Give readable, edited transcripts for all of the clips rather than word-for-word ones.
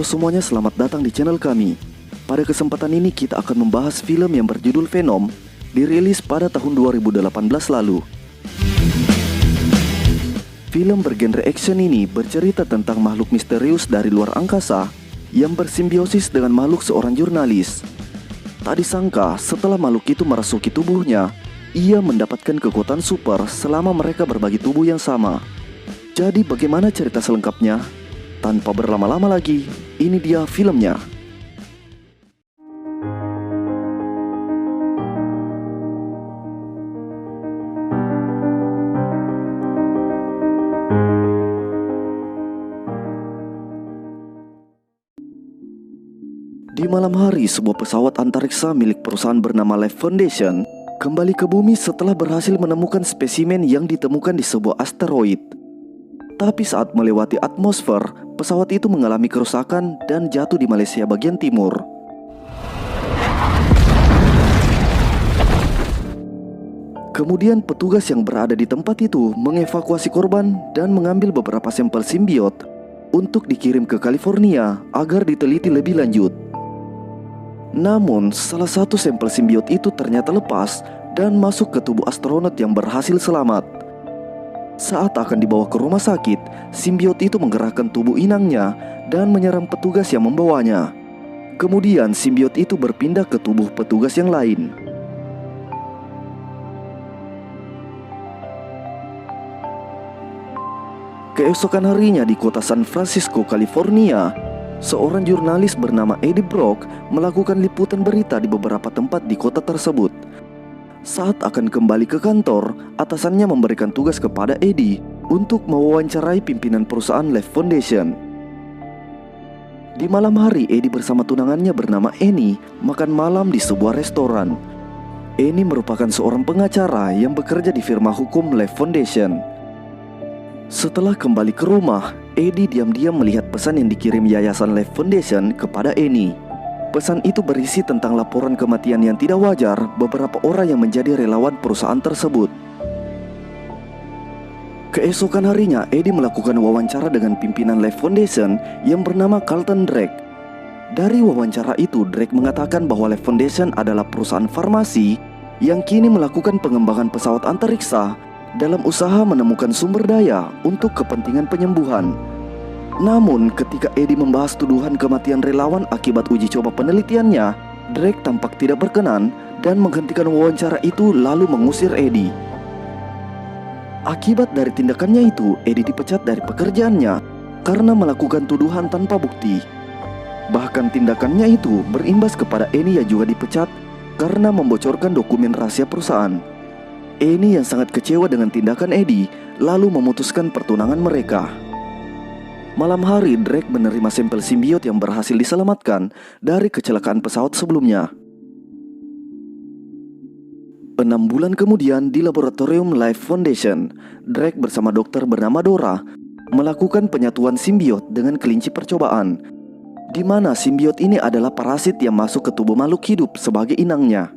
Halo semuanya, selamat datang di channel kami. Pada kesempatan ini kita akan membahas film yang berjudul Venom, dirilis pada tahun 2018 lalu. Film bergenre action ini bercerita tentang makhluk misterius dari luar angkasa yang bersimbiosis dengan makhluk seorang jurnalis. Tak disangka setelah makhluk itu merasuki tubuhnya, ia mendapatkan kekuatan super selama mereka berbagi tubuh yang sama. Jadi bagaimana cerita selengkapnya? Tanpa berlama-lama lagi, ini dia filmnya. Di malam hari, sebuah pesawat antariksa milik perusahaan bernama Life Foundation kembali ke bumi setelah berhasil menemukan spesimen yang ditemukan di sebuah asteroid. Tapi saat melewati atmosfer, pesawat itu mengalami kerusakan dan jatuh di Malaysia bagian timur. Kemudian petugas yang berada di tempat itu mengevakuasi korban dan mengambil beberapa sampel simbiot untuk dikirim ke California agar diteliti lebih lanjut. Namun, salah satu sampel simbiot itu ternyata lepas dan masuk ke tubuh astronot yang berhasil selamat. Saat akan dibawa ke rumah sakit, simbiot itu menggerakkan tubuh inangnya dan menyerang petugas yang membawanya. Kemudian simbiot itu berpindah ke tubuh petugas yang lain. Keesokan harinya di kota San Francisco, California, seorang jurnalis bernama Eddie Brock melakukan liputan berita di beberapa tempat di kota tersebut. Saat akan kembali ke kantor, atasannya memberikan tugas kepada Eddie untuk mewawancarai pimpinan perusahaan Life Foundation. Di malam hari, Eddie bersama tunangannya bernama Annie makan malam di sebuah restoran. Annie merupakan seorang pengacara yang bekerja di firma hukum Life Foundation. Setelah kembali ke rumah, Eddie diam-diam melihat pesan yang dikirim Yayasan Life Foundation kepada Annie. Pesan itu berisi tentang laporan kematian yang tidak wajar beberapa orang yang menjadi relawan perusahaan tersebut. Keesokan harinya, Eddie melakukan wawancara dengan pimpinan Life Foundation yang bernama Carlton Drake. Dari wawancara itu, Drake mengatakan bahwa Life Foundation adalah perusahaan farmasi yang kini melakukan pengembangan pesawat antariksa dalam usaha menemukan sumber daya untuk kepentingan penyembuhan. Namun, ketika Eddie membahas tuduhan kematian relawan akibat uji coba penelitiannya, Drake tampak tidak berkenan dan menghentikan wawancara itu lalu mengusir Eddie. Akibat dari tindakannya itu, Eddie dipecat dari pekerjaannya karena melakukan tuduhan tanpa bukti. Bahkan tindakannya itu berimbas kepada Annie yang juga dipecat karena membocorkan dokumen rahasia perusahaan. Annie yang sangat kecewa dengan tindakan Eddie lalu memutuskan pertunangan mereka. Malam hari, Drake menerima sampel simbiot yang berhasil diselamatkan dari kecelakaan pesawat sebelumnya. 6 bulan kemudian di laboratorium Life Foundation, Drake bersama dokter bernama Dora melakukan penyatuan simbiot dengan kelinci percobaan, di mana simbiot ini adalah parasit yang masuk ke tubuh makhluk hidup sebagai inangnya.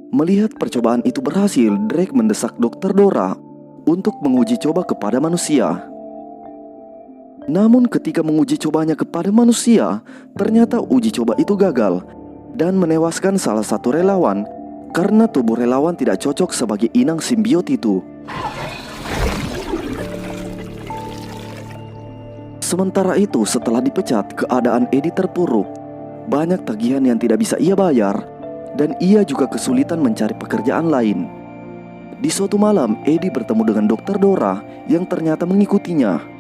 Melihat percobaan itu berhasil, Drake mendesak dokter Dora untuk menguji coba kepada manusia. Namun ketika menguji cobanya kepada manusia, ternyata uji coba itu gagal dan menewaskan salah satu relawan karena tubuh relawan tidak cocok sebagai inang simbiot itu. Sementara itu, setelah dipecat, keadaan Eddie terpuruk. Banyak tagihan yang tidak bisa ia bayar dan ia juga kesulitan mencari pekerjaan lain. Di suatu malam, Eddie bertemu dengan dokter Dora yang ternyata mengikutinya.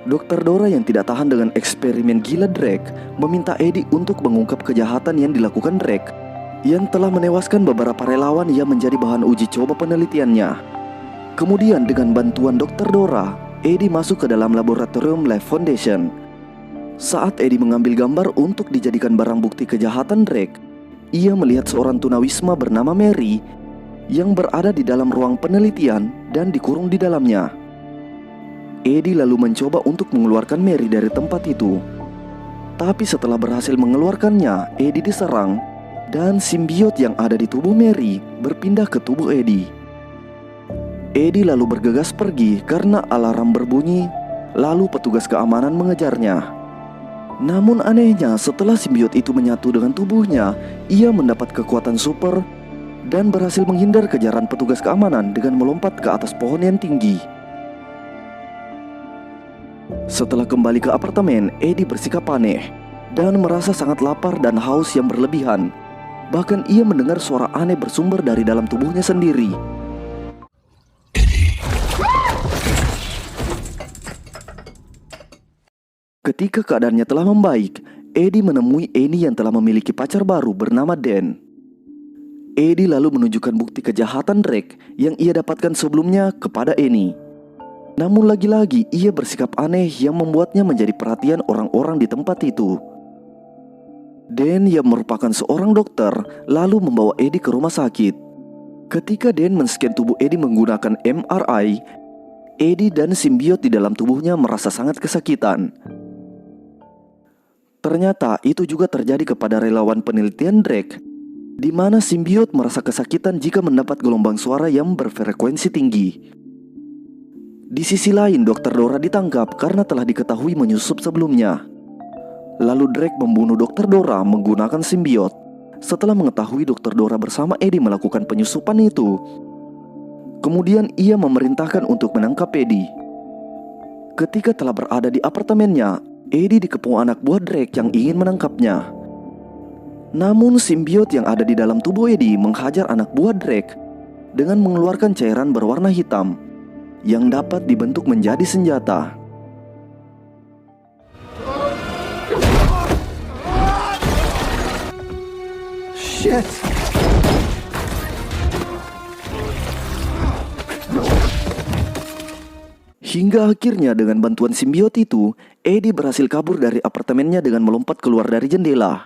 Dokter Dora yang tidak tahan dengan eksperimen gila Drake meminta Eddie untuk mengungkap kejahatan yang dilakukan Drake yang telah menewaskan beberapa relawan yang menjadi bahan uji coba penelitiannya. Kemudian dengan bantuan dokter Dora, Eddie masuk ke dalam laboratorium Life Foundation. Saat Eddie mengambil gambar untuk dijadikan barang bukti kejahatan Drake, ia melihat seorang tunawisma bernama Mary yang berada di dalam ruang penelitian dan dikurung di dalamnya. Eddie lalu mencoba untuk mengeluarkan Mary dari tempat itu. Tapi setelah berhasil mengeluarkannya, Eddie diserang dan simbiot yang ada di tubuh Mary berpindah ke tubuh Eddie. Eddie lalu bergegas pergi karena alarm berbunyi, lalu petugas keamanan mengejarnya. Namun anehnya, setelah simbiot itu menyatu dengan tubuhnya, ia mendapat kekuatan super dan berhasil menghindar kejaran petugas keamanan dengan melompat ke atas pohon yang tinggi. Setelah kembali ke apartemen, Eddie bersikap aneh dan merasa sangat lapar dan haus yang berlebihan. Bahkan ia mendengar suara aneh bersumber dari dalam tubuhnya sendiri. Ketika keadaannya telah membaik, Eddie menemui Annie yang telah memiliki pacar baru bernama Dan. Eddie lalu menunjukkan bukti kejahatan Drake yang ia dapatkan sebelumnya kepada Annie. Namun lagi-lagi ia bersikap aneh yang membuatnya menjadi perhatian orang-orang di tempat itu. Dan yang merupakan seorang dokter lalu membawa Eddie ke rumah sakit. Ketika Dan men-scan tubuh Eddie menggunakan MRI, Eddie dan simbiot di dalam tubuhnya merasa sangat kesakitan. Ternyata itu juga terjadi kepada relawan penelitian Drake, di mana simbiot merasa kesakitan jika mendapat gelombang suara yang berfrekuensi tinggi. Di sisi lain, Dr. Dora ditangkap karena telah diketahui menyusup sebelumnya. Lalu Drake membunuh Dr. Dora menggunakan simbiot. Setelah mengetahui Dr. Dora bersama Eddie melakukan penyusupan itu, kemudian ia memerintahkan untuk menangkap Eddie. Ketika telah berada di apartemennya, Eddie dikepung anak buah Drake yang ingin menangkapnya. Namun simbiot yang ada di dalam tubuh Eddie menghajar anak buah Drake dengan mengeluarkan cairan berwarna hitam yang dapat dibentuk menjadi senjata. Shit! Hingga akhirnya dengan bantuan simbiot itu, Eddie berhasil kabur dari apartemennya dengan melompat keluar dari jendela.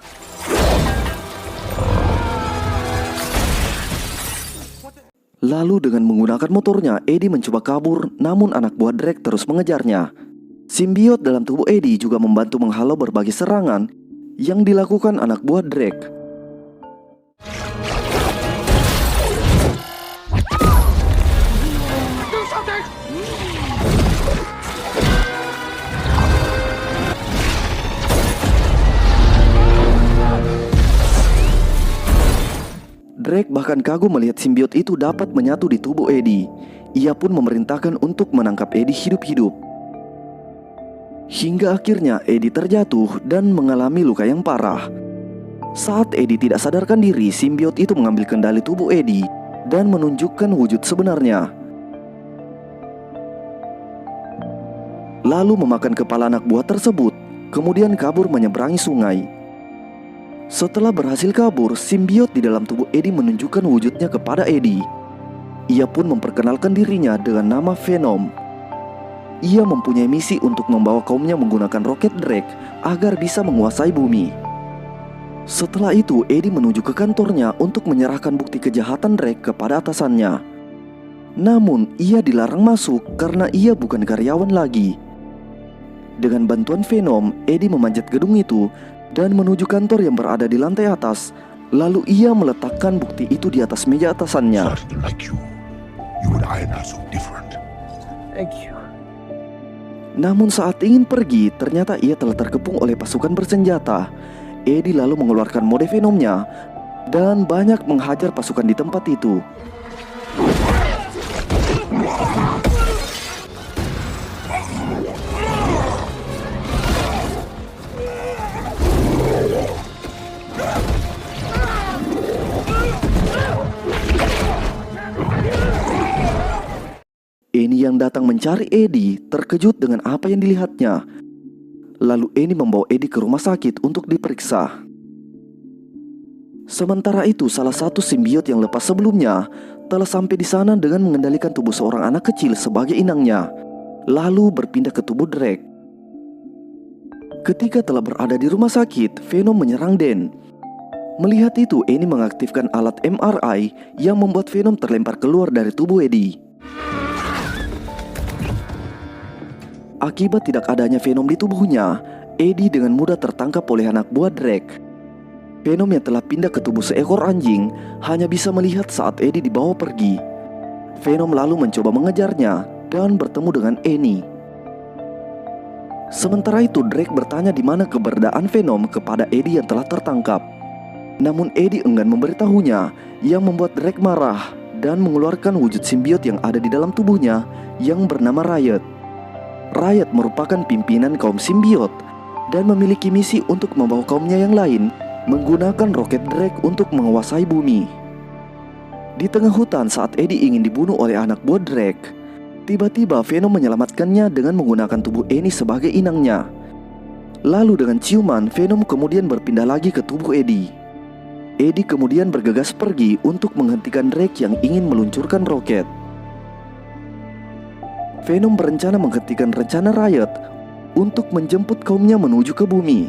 Lalu dengan menggunakan motornya, Eddie mencoba kabur, namun anak buah Drake terus mengejarnya. Simbiot dalam tubuh Eddie juga membantu menghalau berbagai serangan yang dilakukan anak buah Drake. Drake bahkan kagum melihat simbiot itu dapat menyatu di tubuh Eddie. Ia pun memerintahkan untuk menangkap Eddie hidup-hidup. Hingga akhirnya Eddie terjatuh dan mengalami luka yang parah. Saat Eddie tidak sadarkan diri, simbiot itu mengambil kendali tubuh Eddie dan menunjukkan wujud sebenarnya. Lalu memakan kepala anak buah tersebut, kemudian kabur menyeberangi sungai. Setelah berhasil kabur, simbiot di dalam tubuh Eddie menunjukkan wujudnya kepada Eddie. Ia pun memperkenalkan dirinya dengan nama Venom. Ia mempunyai misi untuk membawa kaumnya menggunakan roket Drake agar bisa menguasai bumi. Setelah itu, Eddie menuju ke kantornya untuk menyerahkan bukti kejahatan Drake kepada atasannya. Namun, ia dilarang masuk karena ia bukan karyawan lagi. Dengan bantuan Venom, Eddie memanjat gedung itu dan menuju kantor yang berada di lantai atas. Lalu ia meletakkan bukti itu di atas meja atasannya. Namun saat ingin pergi, ternyata ia telah terkepung oleh pasukan bersenjata. Eddie lalu mengeluarkan mode Venomnya dan banyak menghajar pasukan di tempat itu. Annie yang datang mencari Eddie terkejut dengan apa yang dilihatnya. Lalu Annie membawa Eddie ke rumah sakit untuk diperiksa. Sementara itu, salah satu simbiot yang lepas sebelumnya telah sampai di sana dengan mengendalikan tubuh seorang anak kecil sebagai inangnya, lalu berpindah ke tubuh Drake. Ketika telah berada di rumah sakit, Venom menyerang Dan. Melihat itu, Annie mengaktifkan alat MRI yang membuat Venom terlempar keluar dari tubuh Eddie. Akibat tidak adanya Venom di tubuhnya, Eddie dengan mudah tertangkap oleh anak buah Drake. Venom yang telah pindah ke tubuh seekor anjing hanya bisa melihat saat Eddie dibawa pergi. Venom lalu mencoba mengejarnya dan bertemu dengan Annie. Sementara itu Drake bertanya di mana keberadaan Venom kepada Eddie yang telah tertangkap. Namun Eddie enggan memberitahunya, yang membuat Drake marah dan mengeluarkan wujud simbiot yang ada di dalam tubuhnya yang bernama Riot. Riot merupakan pimpinan kaum simbiot dan memiliki misi untuk membawa kaumnya yang lain menggunakan roket Drake untuk menguasai bumi. Di tengah hutan saat Eddie ingin dibunuh oleh anak buah Drake, tiba-tiba Venom menyelamatkannya dengan menggunakan tubuh Annie sebagai inangnya. Lalu dengan ciuman, Venom kemudian berpindah lagi ke tubuh Eddie. Eddie kemudian bergegas pergi untuk menghentikan Drake yang ingin meluncurkan roket. Venom berencana menghentikan rencana Riot untuk menjemput kaumnya menuju ke bumi,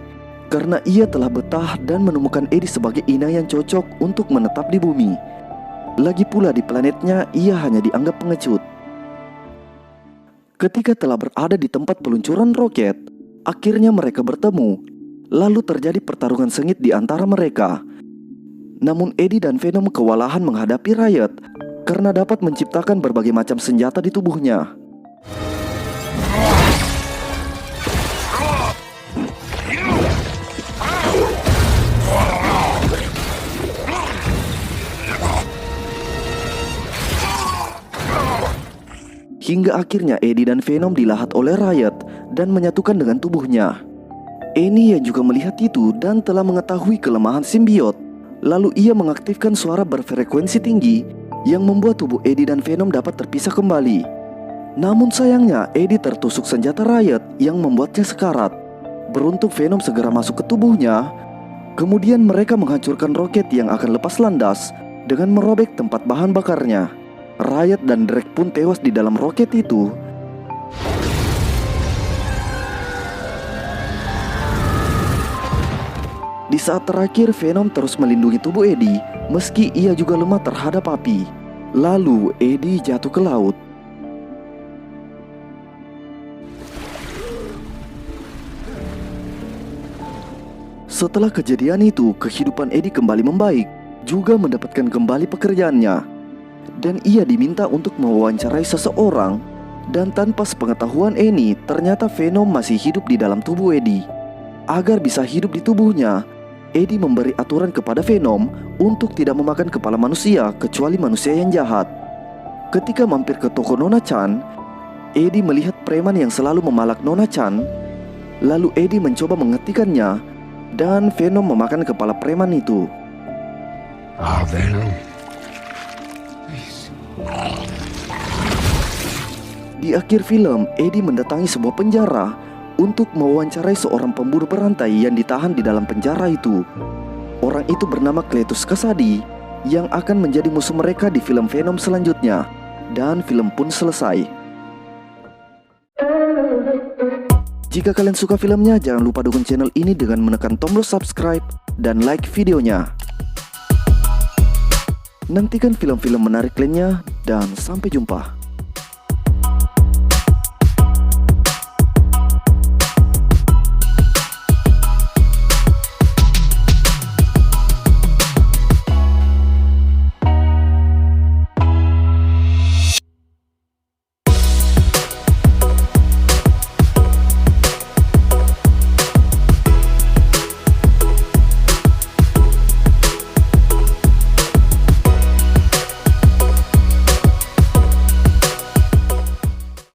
karena ia telah betah dan menemukan Eddie sebagai inang yang cocok untuk menetap di bumi. Lagi pula di planetnya ia hanya dianggap pengecut. Ketika telah berada di tempat peluncuran roket, akhirnya mereka bertemu. Lalu terjadi pertarungan sengit di antara mereka. Namun Eddie dan Venom kewalahan menghadapi Riot karena dapat menciptakan berbagai macam senjata di tubuhnya. Hingga akhirnya Eddie dan Venom dilahat oleh Riot dan menyatukan dengan tubuhnya. Annie yang juga melihat itu dan telah mengetahui kelemahan simbiot, lalu ia mengaktifkan suara berfrekuensi tinggi yang membuat tubuh Eddie dan Venom dapat terpisah kembali. Namun sayangnya Eddie tertusuk senjata Riot yang membuatnya sekarat. Beruntung Venom segera masuk ke tubuhnya. Kemudian mereka menghancurkan roket yang akan lepas landas dengan merobek tempat bahan bakarnya. Riot dan Drake pun tewas di dalam roket itu. Di saat terakhir Venom terus melindungi tubuh Eddie meski ia juga lemah terhadap api. Lalu Eddie jatuh ke laut. Setelah kejadian itu, kehidupan Eddie kembali membaik, juga mendapatkan kembali pekerjaannya. Dan ia diminta untuk mewawancarai seseorang. Dan tanpa sepengetahuan Annie, ternyata Venom masih hidup di dalam tubuh Eddie. Agar bisa hidup di tubuhnya, Eddie memberi aturan kepada Venom untuk tidak memakan kepala manusia kecuali manusia yang jahat. Ketika mampir ke toko Nona Chan, Eddie melihat preman yang selalu memalak Nona Chan. Lalu Eddie mencoba menghentikannya, dan Venom memakan kepala preman itu. Venom. Di akhir film, Eddie mendatangi sebuah penjara untuk mewawancarai seorang pembunuh berantai yang ditahan di dalam penjara itu. Orang itu bernama Cletus Kasady yang akan menjadi musuh mereka di film Venom selanjutnya. Dan film pun selesai. Jika kalian suka filmnya, jangan lupa dukung channel ini dengan menekan tombol subscribe dan like videonya. Nantikan film-film menarik lainnya dan sampai jumpa.